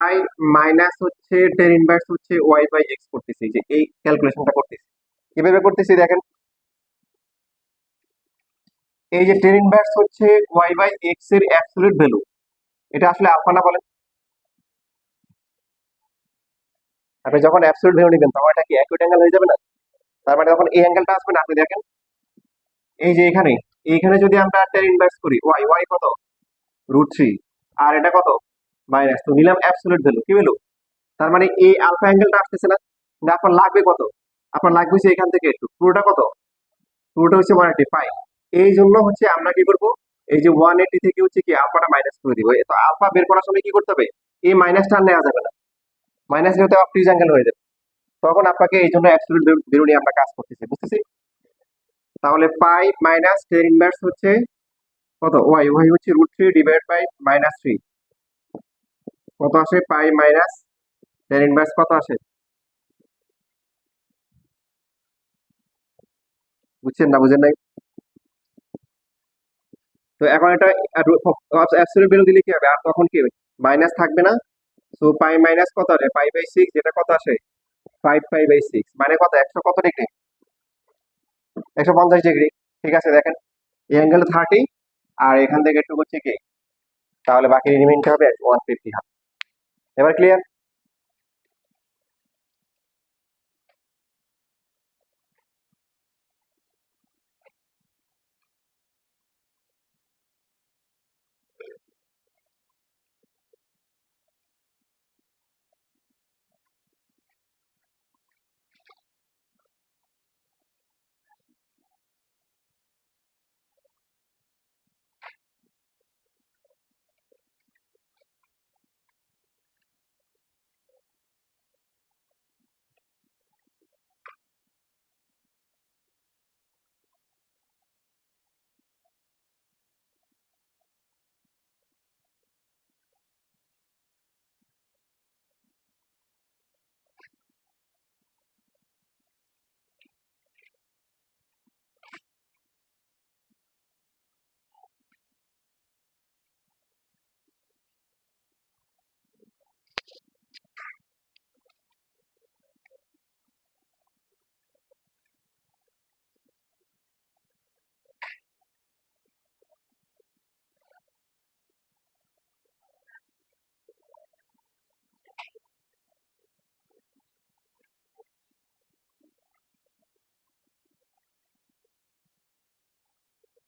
I minus হচ্ছে ten inverse হচ্ছে Y by x করতেছি, যে এই ক্যালকুলেশনটা করতেছি। কিভাবে করতেছি দেখেন, এই যে টেন ইনভার্স হচ্ছে ওয়াই বাই এক্স এর অ্যাবসলিউট ভ্যালু, এটা আসলে আলফা না বলেন? আপনি যখন অ্যাবসলিউট ভ্যালু নেবেন তখন এটা কি অ্যাকুইট অ্যাঙ্গেল হয়ে যাবে না? তার মানে যখন এই অ্যাঙ্গেলটা আসবে না, আপনি দেখেন এই যে এখানে, এইখানে যদি আমরা টেন ইনভার্স করি, ওয়াই ওয়াই কত, √3, আর এটা কত, মাইনাস, তো নিলাম অ্যাবসলিউট ভ্যালু, কি ভ্যালু? তার মানে এই আলফা অ্যাঙ্গেলটা আসতেছে না, কিন্তু আপনার লাগবে কত, আপনার লাগবে হচ্ছে এখান থেকে একটু, পুরোটা কত, পুরোটা হচ্ছে 185। এই জন্য হচ্ছে আমরা কি করব, এই যে 180 থেকে হচ্ছে কি আলফাটা মাইনাস করে দিব। তো আলফা বের করার সময় কি করতে হবে, এই মাইনাসটা আর নেওয়া যাবে না, মাইনাস নিতে ফ্রিজ অ্যাঙ্গেল হয়ে যাবে। তখন আপনাকে এই জন্য অ্যাবসলিউট ভ্যালু নিয়ে আমরা কাজ করতেছি, বুঝতেছি? তাহলে পাই মাইনাস টেন ইনভার্স হচ্ছে কত, ওয়াই ওয়াই হচ্ছে √3 ডিভাইড বাই -3, কত আসে, পাই মাইনাস টেন ইনভার্স কত আসে, বুঝছেন না বুঝেন নাই? তো এখন এটা অ্যাবসলিউট ভ্যালু দিলে কি হবে, আর তখন কি হবে, মাইনাস থাকবে না। সো পাই মাইনাস কত আসে, পাই/6, যেটা কত আসে, 5 পাই/6, মানে কত, 100 কত ডিগ্রি, 150 ডিগ্রি। ঠিক আছে, দেখেন এই অ্যাঙ্গেল 30, আর এখান থেকে একটু হচ্ছে কি, তাহলে বাকি রিমেইনটা হবে 150 হবে। এবার ক্লিয়ার?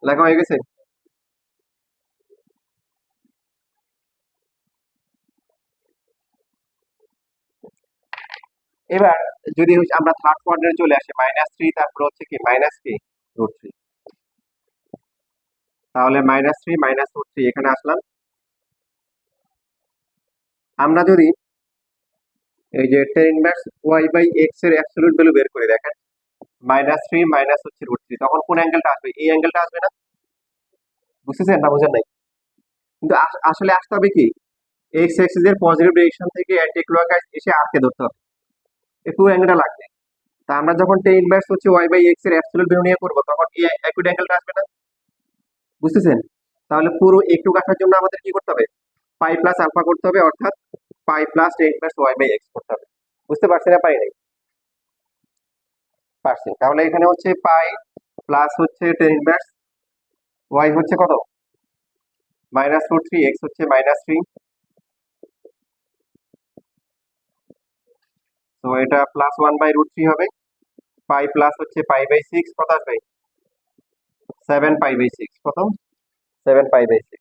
লেখা হয়ে গেছে? এবার যদি হচ্ছে আমরা থার্ড কোয়াড্রেন্টে চলে আসি, -3, তারপর হচ্ছে কি মাইনাস কি √3, তাহলে -3 -√3 এখানে আসলাম। আমরা যদি এই যে tan inverse y by x এর অ্যাবসলিউট ভ্যালু বের করে দেখেন, -3 মাইনাস হচ্ছে √3, তখন কোন অ্যাঙ্গেলটা আসবে, এই অ্যাঙ্গেলটা আসবে না? বুঝতেছেন না বুঝেন নাই? কিন্তু আসলে আসতে হবে কি, এক্স এক্সিস এর পজিটিভ ডিরেকশন থেকে অ্যান্টি ক্লকওয়াইজ এসে আরকে ধরতে হবে, এই পুরো অ্যাঙ্গেলটা লাগবে। তা আমরা যখন টেন ইনভার্স হচ্ছে ওয়াই বাই এক্স এর অ্যাবসলিউট ভ্যালু নিয়ে করবো, তখন এই একই অ্যাঙ্গেলটা আসবে না? বুঝতেছেন? তাহলে পুরো একটু আসার জন্য আমাদের কি করতে হবে, পাই প্লাস আলফা করতে হবে, অর্থাৎ pi plus tan inverse y by x করতে হবে। বুঝতে পারছি না পারি নাই? পারছি। তাহলে এখানে হচ্ছে পাই প্লাস হচ্ছে টেন ইনভার্স ওয়াই হচ্ছে কত, -√3, এক্স হচ্ছে -3, তো এটা +1/√3 হবে। পাই প্লাস হচ্ছে পাই/6, কত আসবে, 7 পাই/6, কত, 7 পাই/6।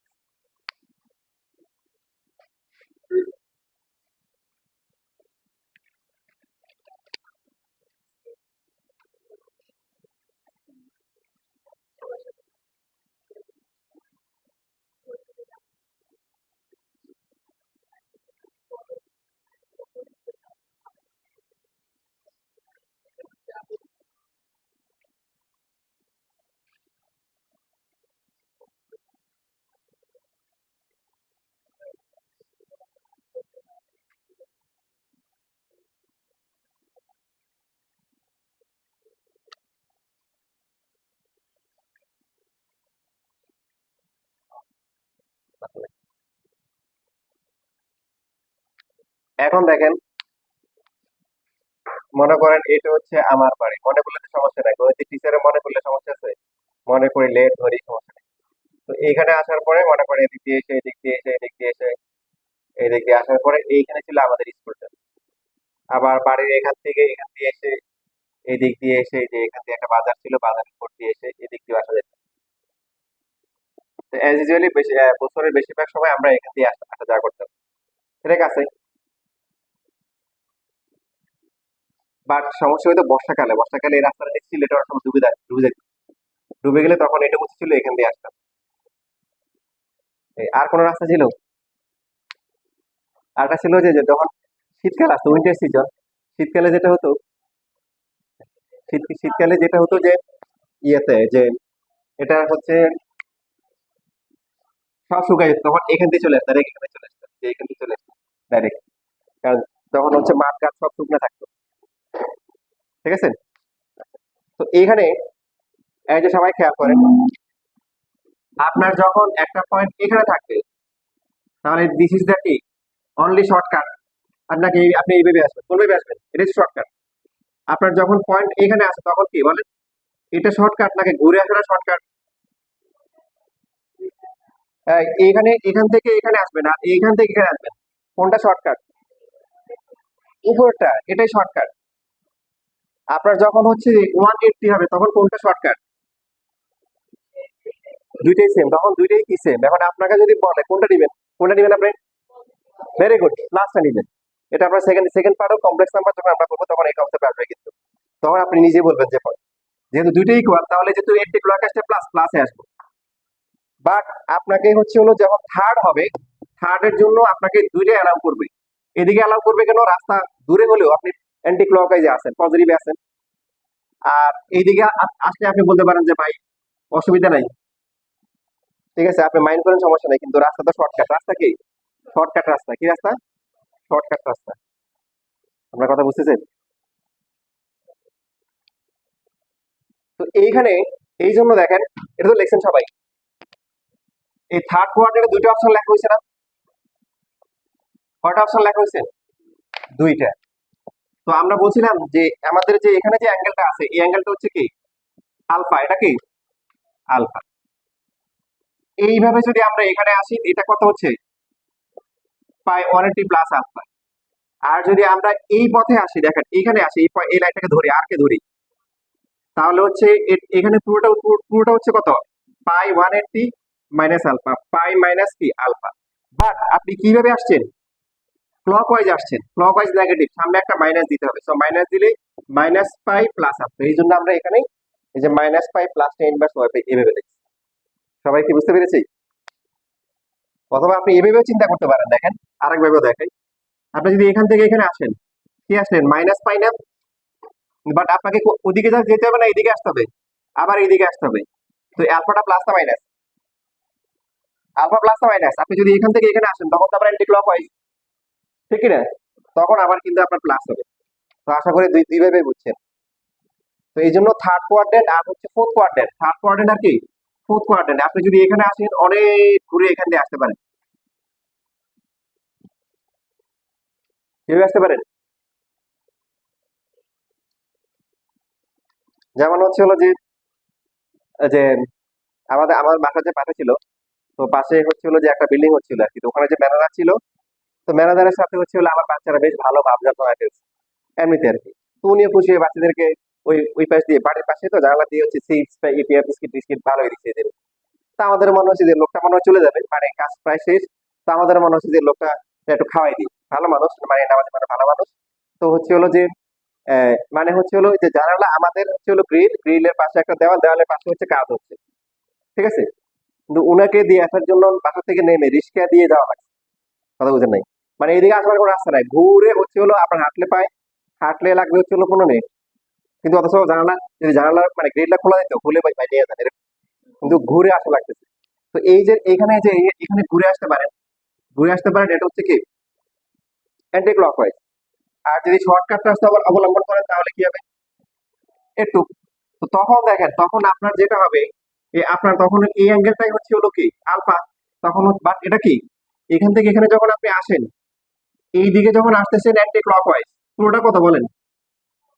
এখন দেখেন, মনে করেন এটা হচ্ছে আমার বাড়ি, মনে করলে তো সমস্যা নাই, গণিতের টিচারে মনে করলে সমস্যা আছে, মনে করি লেট ধরি সমস্যা নেই। তো এইখানে আসার পরে মনে করেন এদিক দিয়ে এসে এদিক দিয়ে এসে এদিক দিয়ে এসে এদিক দিয়ে আসার পরে এইখানে ছিল আমাদের স্কুলটা। আবার বাড়ির এখান থেকে এখান দিয়ে এসে এদিক দিয়ে এসে এই যে এখান দিয়ে একটা বাজার ছিল, বাজারের উপর দিয়ে এসে এদিক দিয়ে আসা যেত। অ্যাজ ইউজুয়ালি বেশি বছরের বেশিরভাগ সময় আমরা এখান দিয়ে আসা আসা যাওয়া করতাম। ঠিক আছে, বাট সমস্যা হয়তো বর্ষাকালে, বর্ষাকালে এই রাস্তাটা দেখছি লেট হওয়ার সময় ডুবে যেত। ডুবে গেলে তখন এটা উচিত ছিল এখান দিয়ে আসতাম। আর কোনো রাস্তা ছিল? আরটা ছিল যে যে যখন শীতকাল আসতো, উইন্টার সিজন, শীতকালে যেটা হতো, শীতকালে যেটা হতো যে ইয়েতে যে এটা হচ্ছে সব শুকাই যেত, তখন এখান দিয়ে চলে আসতো, ডাইরেক্ট এখানে চলে আসতো, যে এখান দিয়ে চলে আসতো ডাইরেক্ট, কারণ তখন হচ্ছে মাঠ ঘাট সব শুকনো থাকতো। ঠিক আছে, তো এইখানে এই যে সবাই খেয়াল করেন, আপনার যখন একটা পয়েন্ট এখানে থাকবে তাহলে দিস ইজ দ্য কি অনলি শর্টকাট। আপনাকে আপনি এইভাবে আসবেন, কোনভাবে আসবেন, এটা হচ্ছে শর্টকাট। আপনার যখন পয়েন্ট এখানে আসে তখন কি বলেন, এটা শর্টকাট নাকি ঘুরে আসাটা শর্টকাট? এইখানে এখান থেকে এখানে আসবেন আর এইখান থেকে এখানে আসবেন, কোনটা শর্টকাট? উপরটা, এটাই শর্টকাট। আপনার যখন হচ্ছে 180 হবে তখন কোনটা শর্টকাট? দুইটাই সেম, তখন দুইটাই কি সেম। এখন আপনাকে যদি বলে কোনটা দিবেন, কোনটা দিবেন আপনি? ভেরি গুড, লাস্টটা নিবেন। এটা আপনার second second part of complex number যখন আমরা করবো তখন এই কনসেপ্ট আসবে, কিন্তু তখন আপনি নিজে বলবেন যে যেহেতু দুইটাই ইকুয়াল তাহলে যেহেতু এর থেকে ক্লক আসছে প্লাস প্লাসে আসবো। বাট আপনাকে হচ্ছে হলো যখন থার্ড হবে, থার্ডের জন্য আপনাকে দুইটাই অ্যালাউ করবে। এদিকে অ্যালাউ করবে কেন, রাস্তা দূরে হলেও আপনি অ্যান্টি ক্লকওয়াইজে আছেন, পজিটিভে আছেন। আর এইদিকে আসলে আপনি বলতে পারেন যে ভাই অসুবিধা নাই, ঠিক আছে আপনি মাইন্ড করেন সমস্যা নাই, কিন্তু রাস্তা তো শর্টকাট। রাস্তা কি শর্টকাট? রাস্তা কি রাস্তা? শর্টকাট রাস্তা। আপনার কথা বুঝতেছেন? তো এইখানে এই জন্য দেখেন, এটা তো লেখছেন সবাই, এই থার্ড কোয়ার্টারে দুইটা অপশন লেখা হয়েছে না? কয়টা অপশন লেখা হয়েছে? দুইটা। তো আমরা বলছিলাম যে আমাদের যে এখানে যে অ্যাঙ্গেলটা আছে এই অ্যাঙ্গেলটা হচ্ছে কি আলফা, এটা কি আলফা। এইভাবে যদি আমরা এখানে আসি এটা কত হচ্ছে পাই 180 প্লাস আলফা। আর যদি আমরা এই পথে আসি, দেখেন এইখানে আসি, এই লাইনটাকে ধরি, আর কে ধরি, তাহলে হচ্ছে এখানে পুরোটা হচ্ছে কত পাই 180 মাইনাস আলফা, পাই মাইনাস কি আলফা। বাট আপনি কিভাবে আসছেন, ক্লকওয়াইজ আসছেন, ক্লকওয়াইজ নেগেটিভ, সামনে একটা মাইনাস দিতে হবে, সো মাইনাস দিলে মাইনাস পাই প্লাস আলফা। এই জন্য আমরা এখানে এই যে minus pi plus inverse y এভাবে লিখছি। সবাই কি বুঝতে পেরেছি? অথবা আপনি এভাবেও চিন্তা করতে পারেন, দেখেন আরেকভাবেও দেখাই। আপনি যদি এখান থেকে এখানে আসেন, কি আসলেন মাইনাস পাই না, বাট আপনাকে ওদিকে যেতে হবে না, এইদিকে আসতে হবে, আবার এইদিকে আসতে হবে। তো আলফাটা প্লাস না মাইনাস? আলফা প্লাস না মাইনাস? আপনি যদি এখান থেকে এখানে আসেন তখন তো আবার অ্যান্টি ক্লকওয়াইজ, ঠিক কি না? তখন আবার কিন্তু আপনার প্লাস হবে। তো আশা করি দুইভাবে বুঝছেন। তো এই জন্য থার্ড কোয়াড্রেন্ট আর হচ্ছে ফোর্থ কোয়াড্রেন্ট, থার্ড কোয়াড্রেন্ট আর কি ফোর্থ কোয়াড্রেন্ট, আপনি যদি এখানে আসেন অনেক ঘুরে এখান দিয়ে আসতে পারেন। কিভাবে আসতে পারেন? যেমন হচ্ছে হলো যে যে আমার বাসা যে পাশে ছিল, তো পাশে হচ্ছে হলো যে একটা বিল্ডিং হচ্ছিল আর কি, তো ওখানে যে ম্যানেজার ছিল, তো ম্যানেজারের সাথে হচ্ছে হলো আমার বাচ্চারা বেশ ভালো ভাব যত্ন হয়ে ফেলছে এমনিতে আর কি। তো উনিও খুশি হয়ে বাচ্চাদেরকে ওই ওই পাশ দিয়ে, বাড়ির পাশে তো জানালা দিয়ে হচ্ছে চিপস বা ইপিআর বিস্কিট টিস্কিট ভালোই দিচ্ছে এদের। তা আমাদের মনে হচ্ছে যে লোকটা মনে হয় চলে যাবে, মানে কাজ প্রায় শেষ। তো আমাদের মনে হচ্ছে যে লোকটা একটু খাওয়াই দিই, ভালো মানুষ, মানে নামাজি মানে ভালো মানুষ। তো হচ্ছে হলো যে মানে হচ্ছে হলো যে জানালা আমাদের হচ্ছে হলো গ্রিলের পাশে একটা দেওয়াল, দেওয়ালের পাশে হচ্ছে কাজ হচ্ছে, ঠিক আছে। কিন্তু উনাকে দিয়ে আসার জন্য বাসা থেকে নেমে রিক্সা দিয়ে যাওয়া লাগছে, কথা বুঝেন নাই? মানে এইদিকে আসার কোনো রাস্তা নাই, ঘুরে হচ্ছে হলো আপনার হাঁটলে পায়, হাঁটলে লাগবে হচ্ছে হলো 15 মিনিট। কিন্তু অথচ জানালা, যদি জানালা মানে গ্রিলটা খোলা যেত, খুলে ভাই নিয়ে যান এরকম, কিন্তু ঘুরে আসা লাগতেছে। তো এই যে এখানে যে এখানে ঘুরে আসতে পারেন, ঘুরে আসতে পারেন, এটা হচ্ছে কি অ্যান্টি ক্লকওয়াইজ। আর যদি শর্টকাট রাস্তা আবার অবলম্বন করেন তাহলে কি হবে একটু। তো তখন দেখেন, তখন আপনার যেটা হবে আপনার তখন এই অ্যাঙ্গেলটাই হচ্ছে হলো কি আলফা। তখন বাট এটা কি এখান থেকে এখানে যখন আপনি আসেন, এই দিকে যখন আসতেছেন অ্যান্টি ক্লকওয়াইজ, পুরোটা কত বলেন?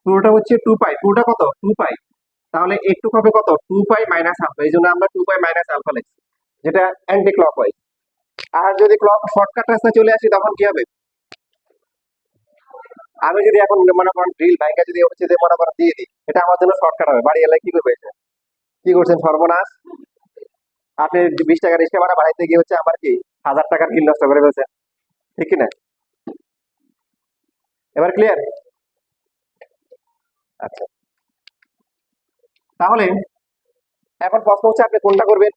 পুরোটা হচ্ছে 2 পাই, পুরোটা কত 2 পাই। তাহলে একটু হবে কত 2 পাই মাইনাস আলফা, এই জন্য আমরা 2 পাই মাইনাস আলফা লিখছি, যেটা অ্যান্টি ক্লকওয়াইজ। আর যদি ক্লক শর্টকাট রাস্তায় চলে আসি তখন কি হবে? আমি যদি এখন মনে করেন ড্রিল ভাইকে যদি হচ্ছে যে মনে করেন দিয়ে দিই, এটা আমার জন্য শর্টকাট হবে। বাড়ি এলাকায় কি করবে? কি করছেন সর্বনাশ! আপনি 20 টাকা রিক্সা ভাড়া বাড়াইতে গিয়ে হচ্ছে আমার কি 1000 টাকার কিল নষ্ট করে ফেলছেন, ঠিক কিনা? এবার ক্লিয়ার? আচ্ছা, তাহলে এখন প্রশ্ন হচ্ছে আপনি কোনটা করবেন।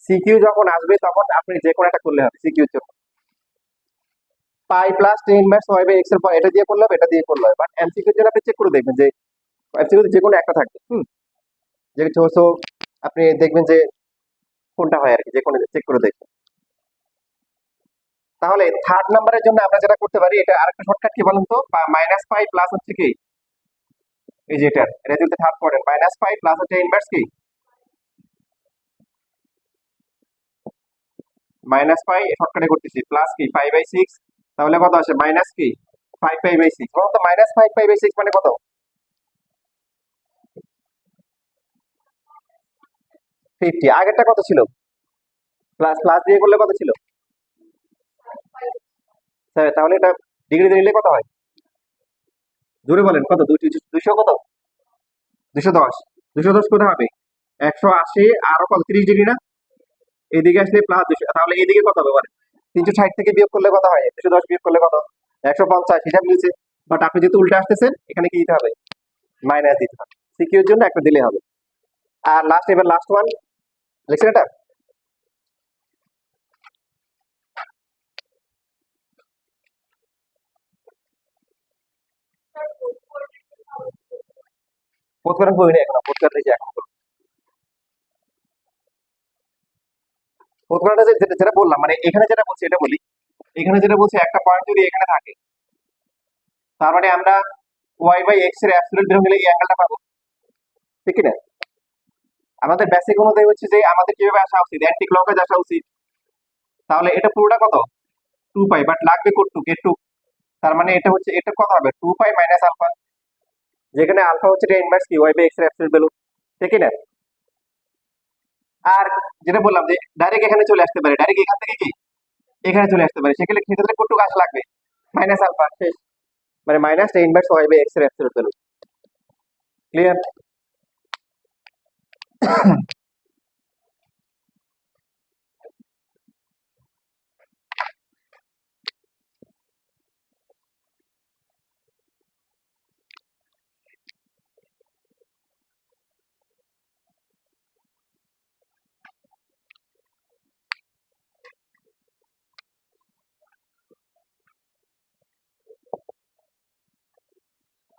সিকিউ যখন আসবে তখন আপনি যে কোনো একটা করলে হবে। সিকিউর জন্য pi plus 10 inverse y by x এর পর এটা দিয়ে করলে হবে, এটা দিয়ে করলে হবে। বাট এমসিকিউর জন্য আপনি চেক করে দেখবেন যে এমসিকিউ যে কোনো একটা থাকবে। যে সো আপনি দেখবেন যে কোনটা হয় আর কি, যে কোনো চেক করে দেখবেন। তাহলে থার্ড নাম্বারের জন্য আমরা যেটা করতে পারি, এটা আরেকটা শর্টকাট কি বলুন তো, মাইনাস পাই প্লাস হচ্ছে কি এই যে এটা যদি third quadrant minus pi plus হচ্ছে ইনভার্স কি মাইনাস পাই, শর্টকাটে করতেছি প্লাস কি 5/6, তাহলে কত আসে মাইনাস কি 5 পাই/6। বলুন তো মাইনাস 5 পাই/6 মানে কত? 50। আগেরটা কত ছিল? প্লাস প্লাস দিয়ে করলে কত ছিল? তাহলে এটা ডিগ্রিতে নিলে কত হয়? জোরে বলেন কত? 200 কত? 210। 210 কোথায় হবে? 180 আরো কত 30 ডিগ্রি না? এদিকে আসলে প্লাস 200, তাহলে এদিকে কত হবে বলেন? 360 থেকে বিয়োগ করলে কত হয়? 210 বিয়োগ করলে কত? 150। হিসাব মিলছে। বাট আপনি যেহেতু উল্টে আসতেছেন, এখানে কি দিতে হবে? মাইনাস দিতে হবে। সিকিউর জন্য একটা দিলে হবে। আর এবার লাস্ট ওয়ান লিখছেন এটা। প্রথমে বই নেই এখন, প্রথমে লিখে এখন প্রথমটা যেটা যেটা বললাম, মানে এখানে যেটা বলছি এটা বলি। এখানে যেটা বলছি একটা পয়েন্ট যদি এখানে থাকে, তার মানে আমরা ওয়াই বাই এক্স এর অ্যাবসলিউট ভ্যালু নিলে এই অ্যাঙ্গেলটা পাবো, ঠিক কি না? আমাদের বেসিক অনুযায়ী হচ্ছে যে আমাদের কিভাবে আসা উচিত, অ্যান্টি ক্লকওয়াইজ আসা উচিত। তাহলে এটা পুরোটা কত 2 পাই, বাট লাগবে কোটটু গেটটু। তার মানে এটা হচ্ছে এটা কত হবে 2 পাই মাইনাস আলফা, যেখানে আলফা হচ্ছে এটা ইনভার্স কি ওয়াই বাই এক্স এর অ্যাবসলিউট ভ্যালু, ঠিক কি না? আর যেটা বললাম যে ডাইরেক্ট এখানে চলে আসতে পারে, ডাইরেক্ট এখান থেকে কি এখানে চলে আসতে পারে, সেক্ষেত্রে ক্ষেত্রে কোটটু কাজ লাগবে মাইনাস আলফা শেষ, মানে minus inverse y by x এর অ্যাবসলিউট ভ্যালু। ক্লিয়ার?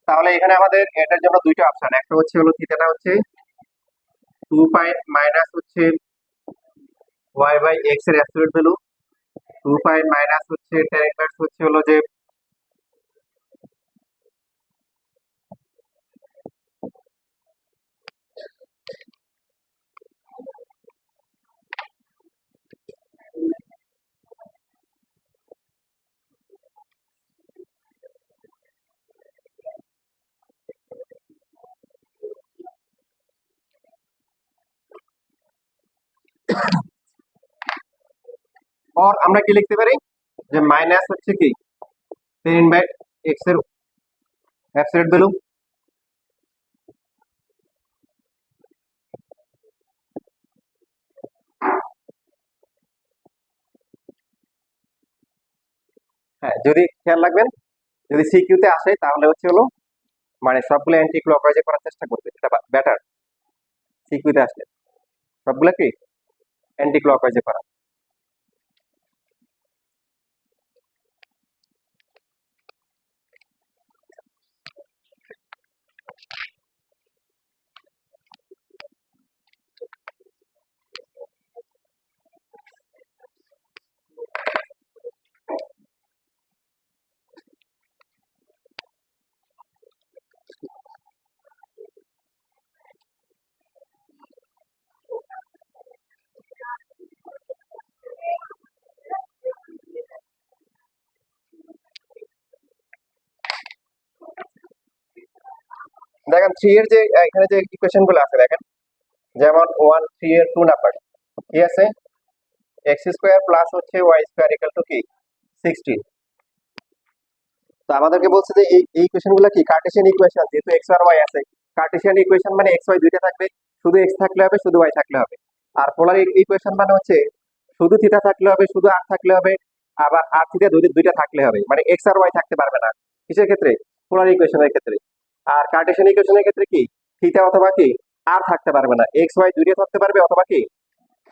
তাহলে এখানে আমাদের এটার জন্য দুইটা অপশন, একটা হচ্ছে হলো থিটাটা হচ্ছে 2 পাই মাইনাস হচ্ছে ওয়াই বাই এক্স এর অ্যাবসলিউট ভ্যালু, 2 পাই মাইনাস হচ্ছে tan ইনভার্স হচ্ছে হলো যে or আমরা কি লিখতে পারি যে মাইনাস হচ্ছে কি tan বাই এক্স এর অ্যাবসলিউট ভ্যালু। হ্যাঁ, যদি খেয়াল রাখবেন, যদি সিকিউ তে আসে তাহলে হচ্ছে হলো মানে সবগুলো অ্যান্টি ক্লকওয়াইজে করার চেষ্টা করবে, এটা বেটার। সিকিউ তে আসলে সবগুলো কি অ্যান্টি ক্লকওয়াইজে করা। দেখেন 3 এর যে এখানে যে ইকুয়েশন গুলো আছে দেখেন, যেমন 1 3 এর 2 নাম্বার কি আছে, এক্স স্কোয়ার প্লাস হচ্ছে ওয়াই স্কোয়ার ইকুয়াল টু কি 16। তো আমাদেরকে বলছে যে এই ইকুয়েশন গুলো কি কার্টেসিয়ান ইকুয়েশন, যেহেতু এক্স আর ওয়াই আছে। কার্টেসিয়ান ইকুয়েশন মানে এক্স ওয়াই দুইটা থাকবে, শুধু এক্স থাকলে হবে, শুধু ওয়াই থাকলে হবে। আর পোলার ইকুয়েশন মানে হচ্ছে শুধু থিটা থাকলে হবে, শুধু আর থাকলে হবে, আবার আর থিটা দুইটা থাকলে হবে, মানে এক্স আর ওয়াই থাকতে পারবে না। কিসের ক্ষেত্রে? পোলার ইকুয়েশনের ক্ষেত্রে। আর কার্টেসিয়ান ইকুয়েশনের ক্ষেত্রে কি থিটা অথবা কি আর থাকতে পারবে না, এক্স ওয়াই দুইটা থাকতে পারবে অথবা কি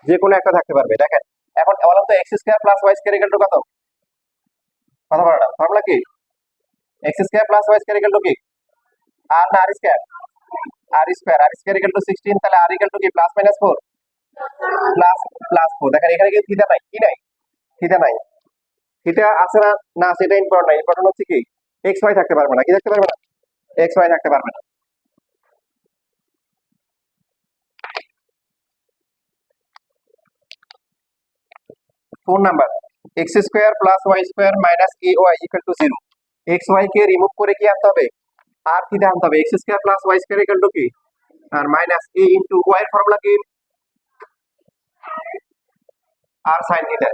যে কোনো একটা থাকতে পারবে। দেখেন এখন বলেন তো x square plus y square equal to কত? কথা বলো না, ফর্মুলা কি? X square plus y square equal to কি আর না r square? R square equal to 16, তাহলে আর ইকুয়াল টু কি প্লাস মাইনাস 4, প্লাস প্লাস 4। দেখেন এখানে কি থিটা নাই, কি নাই, থিটা নাই। থিটা আছে না, না সেটা ইম্পর্টেন্ট না, ইম্পর্টেন্ট হচ্ছে কি এক্স ওয়াই থাকতে পারবে না, কি থাকতে পারবে না, এক্স ওয়াই থাকতে পারবে না। 4 number, x square plus y square minus a y equal to 0। X y কে রিমুভ করে কি আনতে হবে, আর থিটা আনতে হবে। X square plus y square equal to কি r minus a into y এর ফর্মুলা কি আর সাইন থিটা।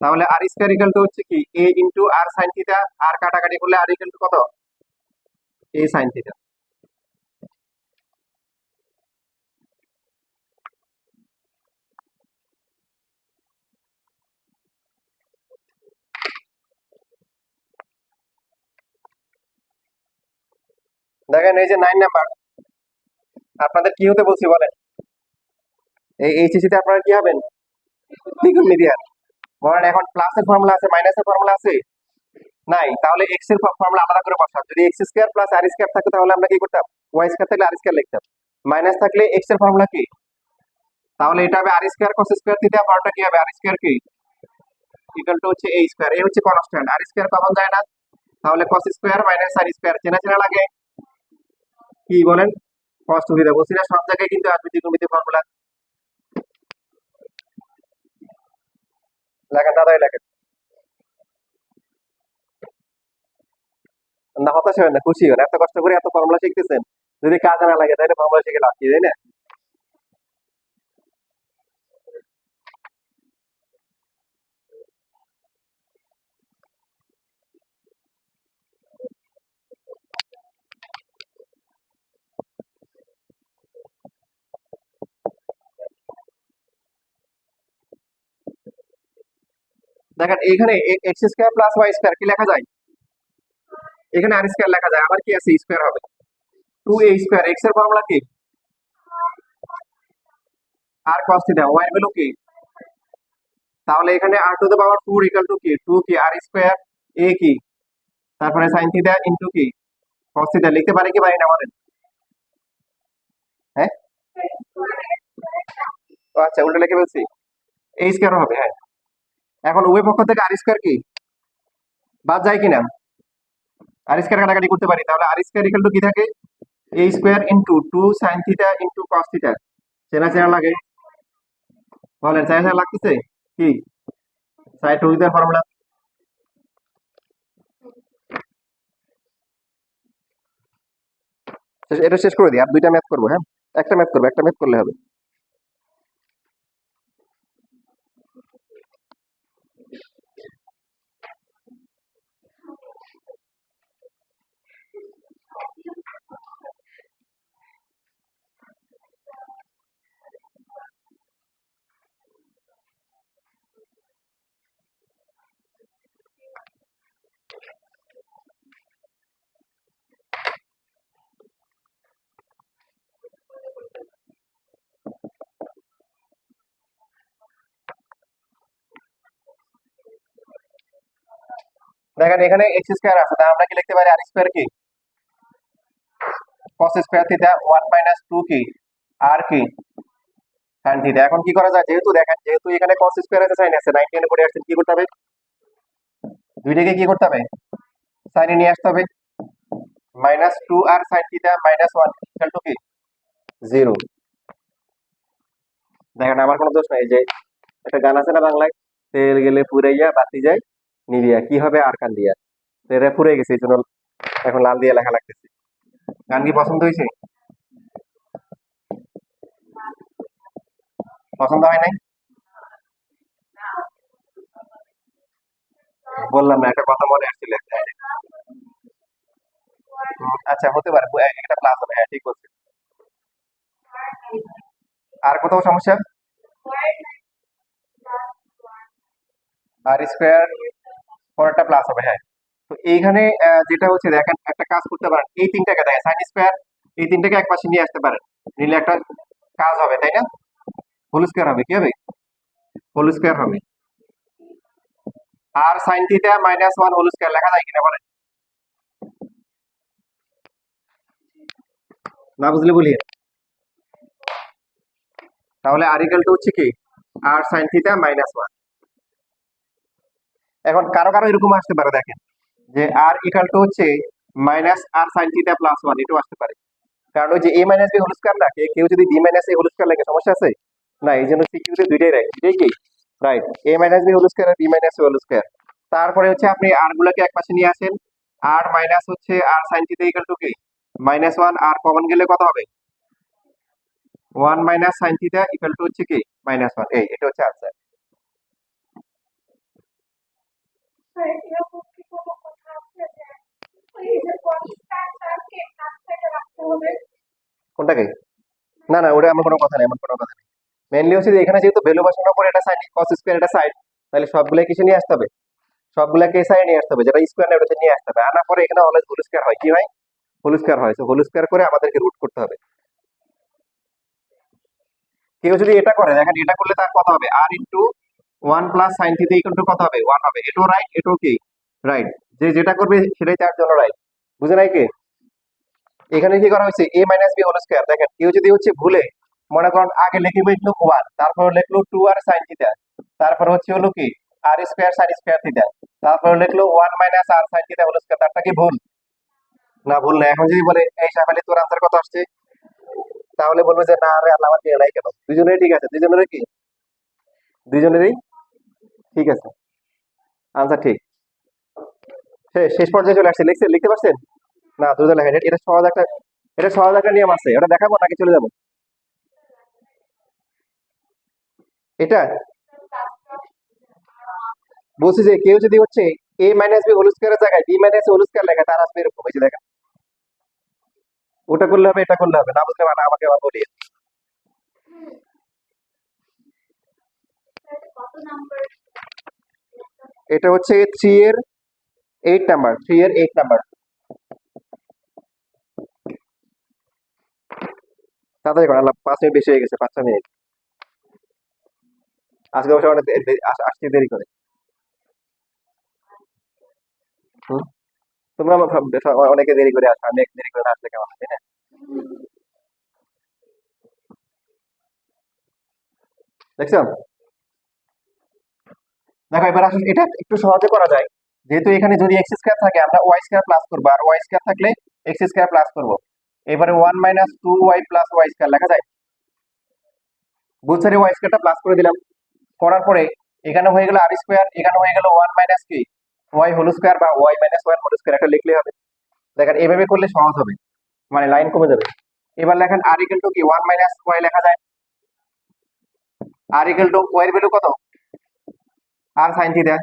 তাহলে আর স্কয়ার ইকুয়াল টু হচ্ছে কি এ ইনটু আর সাইন থিটা, আর কাটাকাটি করলে আর ইকুয়াল টু কত, এ সাইন থিটা। দেখেন এই যে 9 নাম্বার, আপনাদের কি হতে বলছি বলেন? এই এইচএসসি তে আপনারা কি হবেন, ত্রিকোণমিতির। বলেন এখন প্লাসের ফর্মুলা আছে, মাইনাসের ফর্মুলা আছে নাই, তাহলে এক্স এর ফর্মুলা আলাদা করে বসান। যদি এক্স স্কয়ার প্লাস আর স্কয়ার থাকতো তাহলে আমরা কি করতাম, ওয়াই স্কয়ার থাকলে আর স্কয়ার লিখতাম। মাইনাস থাকলে এক্স এর ফর্মুলা কি, তাহলে এটা হবে আর স্কয়ার কস স্কয়ার থিটা, পাওয়ারটা কি হবে আর স্কয়ার কি ইকুয়াল টু হচ্ছে এ স্কয়ার। এ হচ্ছে কনস্ট্যান্ট, আর স্কয়ার কমন যায় না, তাহলে কস স্কয়ার মাইনাস আর স্কয়ার চেনা চেনা লাগে, কি বলেন? কস সুবিধা বলছি না, সব জায়গায় কিন্তু আসবে ত্রিকোণমিতির ফর্মুলা। লেখেন দাদাই লেখেন, না হতাশ হয় না, খুশি হন, এত কষ্ট করে এত ফর্মুলা শিখতেছেন, যদি কাজে না লাগে তাহলে ফর্মুলা শিখে লাভ কি, তাই না? দেখেন এখানে x square plus y square কি লেখা যায়, এখানে আর স্কয়ার লেখা যায়, আবার কি আছে স্কয়ার হবে 2a স্কয়ার। এক্স এর ফর্মুলা কি আর cos থিটা, ওয়াই এর ভ্যালু কি, তাহলে এখানে r to the power 4 equal to কি 2 কি আর স্কয়ার a কি, তারপরে sin থিটা ইনটু কি cos থিটা। লিখতে পারি কি পারি না বলেন? হ্যাঁ, ও আচ্ছা উল্টো লিখে ফেলছি, a স্কয়ার হবে। হ্যাঁ, এখন উভয় পক্ষ থেকে আর স্কয়ার কি বাদ যায় কিনা, আর স্কয়ার কাটাকাটি করতে পারি, তাহলে আর স্কয়ার ইকুয়াল টু কি থাকে a square into 2 sin theta into cos theta. চেনা চেনা লাগে বলেন, চেনা চেনা লাগতেছে কি সাইড টু ফর্মুলা। এটা শেষ করে দিই, আর দুইটা ম্যাথ করবো। হ্যাঁ, একটা ম্যাথ করবো, একটা ম্যাথ করলে হবে। দেখেন এখানে এক্স স্কয়ার আছে, তাহলে আমরা কি লিখতে পারি আর স্কয়ার কি cos স্কয়ার থিটা 1 মাইনাস 2 কি আর কি sin থিটা। এখন কি করা যায়, যেহেতু দেখেন যেহেতু এখানে cos স্কয়ার আছে sin আছে, 90 এর উপরে আসছে, কি করতে হবে, দুইটাকে কি করতে হবে সাইনে নিয়ে আসতে হবে। Minus 2 r sin theta minus 1 equal to কি 0। দেখেন আমার কোনো দোষ নাই, এই যে একটা গান আছে না বাংলায়, তেল গেলে পুরাইয়া বাতি যায় নিভিয়া, কি হবে আর কান দিয়া, তো এটা পুড়ে গেছে, এই জন্য এখন লাল দিয়ে লেখা লাগতেছে। গান কি পছন্দ হয়েছে? পছন্দ হয় নাই? বললাম না, একটা কথা মনে আসছিল। আচ্ছা, হতে পারে একটা প্লাস হবে, হ্যাঁ ঠিক বলছেন। আর কোথাও সমস্যা? আর স্কোয়ার পরেরটা প্লাস হবে, হ্যাঁ। তো এইখানে যেটা হচ্ছে দেখেন, একটা কাজ করতে পারেন, এই তিনটাকে দেখেন সাইন স্কোয়ার, এই তিনটাকে এক পাশে নিয়ে আসতে পারেন, নিলে একটা কাজ হবে, তাই না? হোল স্কোয়ার হবে, কি হবে? হোল স্কোয়ার হবে। R sine theta minus one whole square লেখা যায় কিনা বলেন? না বুঝলে বলি। তাহলে আর ইকুয়াল টু হচ্ছে কি, r sine theta minus one. এখন কারো কারো এরকম আসতে পারে, দেখেন যে আর ইকুয়াল টু হচ্ছে মাইনাস আর সাইন থিটা প্লাস ওয়ান, এটাও আসতে পারে। কারণ ওই যে এ মাইনাস বি হোল স্কোয়ার না, কেউ যদি বি মাইনাস এ হোল স্কোয়ার লেখে সমস্যা আছে? না, এই জন্য সিকিউতে দুইটাই রাইট, দুইটাই কি রাইট, এ মাইনাস বি হোল স্কোয়ার আর বি মাইনাস এ হোল স্কোয়ার। তারপরে হচ্ছে আপনি আর গুলাকে এক পাশে নিয়ে আসেন, আর মাইনাস হচ্ছে আর সাইন থিটা ইকুয়াল টু কি মাইনাস ওয়ান, আর কমন গেলে কত হবে? One minus sine theta equal two হচ্ছে কি মাইনাস ওয়ান, এই এটা হচ্ছে আনসার। কোনটাকে? না না, ওটা এমন কোনো কথা নেই, এমন কোনো কথা নেই। মেনলি হচ্ছে যে এখানে যেহেতু ভ্যালু বসানোর পরে এটা সাইন কস স্কোয়ার, এটা সাইড, তাহলে সবগুলো কিছু নিয়ে আসতে হবে, সবগুলাকে সাইড নিয়ে আসতে হবে, যেটা স্কোয়ার না ওটাতে নিয়ে আসতে হবে। আনার পরে এখানে অলওয়েজ হোল স্কোয়ার হয়, কি হয়? হোল স্কোয়ার হয়। তো হোল স্কোয়ার করে আমাদেরকে রুট করতে হবে। কেউ যদি এটা করে, দেখেন এটা করলে তার কত হবে? R into one plus sine theta equal to কত হবে? ওয়ান হবে। এটাও রাইট, এটাও কি রাইট। যে যেটা করবে সেটাই তার জন্য রাইট। বুঝে নাই কি? এখানে কি করা হয়েছে, এ মাইনাস বি হোল স্কোয়ার। দেখেন কেউ যদি হচ্ছে ভুলে, মনে করেন আগে লিখে লিখলো ওয়ান, তারপর লিখলো টু আর সাইন থিটা, তারপর হচ্ছে হলো কি আর স্কোয়ার সাইন স্কোয়ার থিটা, তারপর লিখলো ওয়ান মাইনাস আর সাইন থিটা হোল স্কোয়ার, তারটা কি ভুল? না, ভুল না। এখন যদি বলে এই সাফালি তোর আনসার কত আসছে, তাহলে বলবো যে না রে আল্লাহ, আমার দিয়ে নাই কেন? দুজনেরই ঠিক আছে, দুজনেরই কি, দুজনেরই ঠিক আছে, আনসার ঠিক। শেষ পর্যায়ে চলে আসছে, লিখছে লিখতে পারছেন? না, দ্রুত লেখেন, এটা সহজ একটা, এটা সহজ একটা নিয়ম আছে, ওটা দেখাবো নাকি চলে যাবো? এটা বলছি যে কেউ যদি হচ্ছে এ মাইনাস বি হোল স্কোয়ারের জায়গায় বি মাইনাস হোল স্কোয়ার লেখা, তার আসবে এরকম, এই যে দেখেন, ওটা করলে হবে, এটা করলে হবে, না বুঝলে মানে আমাকে আবার বলি। এটা হচ্ছে 3 এর 8 নাম্বার, 3 এর 8 নাম্বার। তাড়াতাড়ি করেন, আল্লাহ 5 মিনিট বেশি হয়ে গেছে, 5-6 মিনিট। আজকে অবশ্য অনেক আসতে দেরি করে। হুম? তোমরা অনেকে দেরি করে আসো, আমি দেরি করে না আসলে কেমন হয়, তাই না? দেখছো? দেখো এবার আসলে এটা একটু সহজে করা যায়। যেহেতু এখানে যদি এক্স স্কোয়ার থাকে, আমরা ওয়াই স্কোয়ার প্লাস করবো, আর ওয়াই স্কোয়ার থাকলে এক্স স্কোয়ার প্লাস করবো। এবারে one minus two y plus y square লেখা যায়। বুথ সাইডে ওয়াই স্কোয়ারটা প্লাস করে দিলাম, করার পরে এখানে হয়ে গেল আর স্কোয়ার, এখানে হয়ে গেল ওয়ান মাইনাস কি ওয়াই হোল স্কোয়ার বা y minus one whole square, একটা লিখলে হবে। দেখেন এভাবে করলে সহজ হবে, মানে লাইন কমে যাবে। এবার লেখেন আর ইকুয়াল টু কি ওয়ান মাইনাস ওয়াই লেখা যায়। আর ইকুয়াল টু ওয়াই এর ভ্যালু কত? আর সাইন থিটা,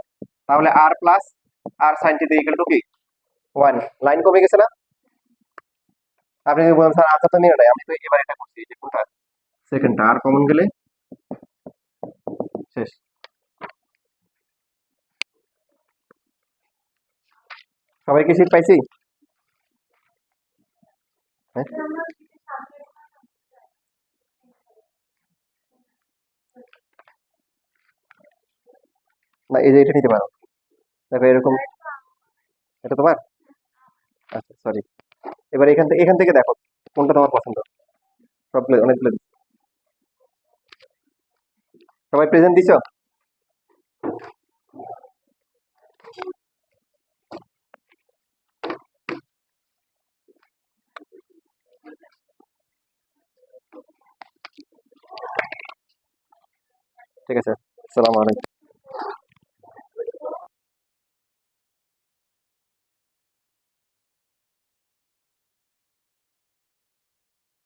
তাহলে r plus r sine theta equal to কি ওয়ান। লাইন কমে গেছে না? আপনি যদি বলেন স্যার আনসার তো মিলে নাই, আমি তো এবার এটা করছি, এই যে কোনটা সেকেন্ডটা, আর কমন গেলে শেষ। সবাই কি শীত পাইছি? হ্যাঁ, না এই যে এটা নিতে পারো, দেখো এরকম, এটা তোমার, আচ্ছা সরি। এবার এখান থেকে দেখো কোনটা তোমার পছন্দ, সবগুলো অনেকগুলো সবাই প্রেজেন্ট দিছো? ঠিক আছে, আসসালামু আলাইকুম।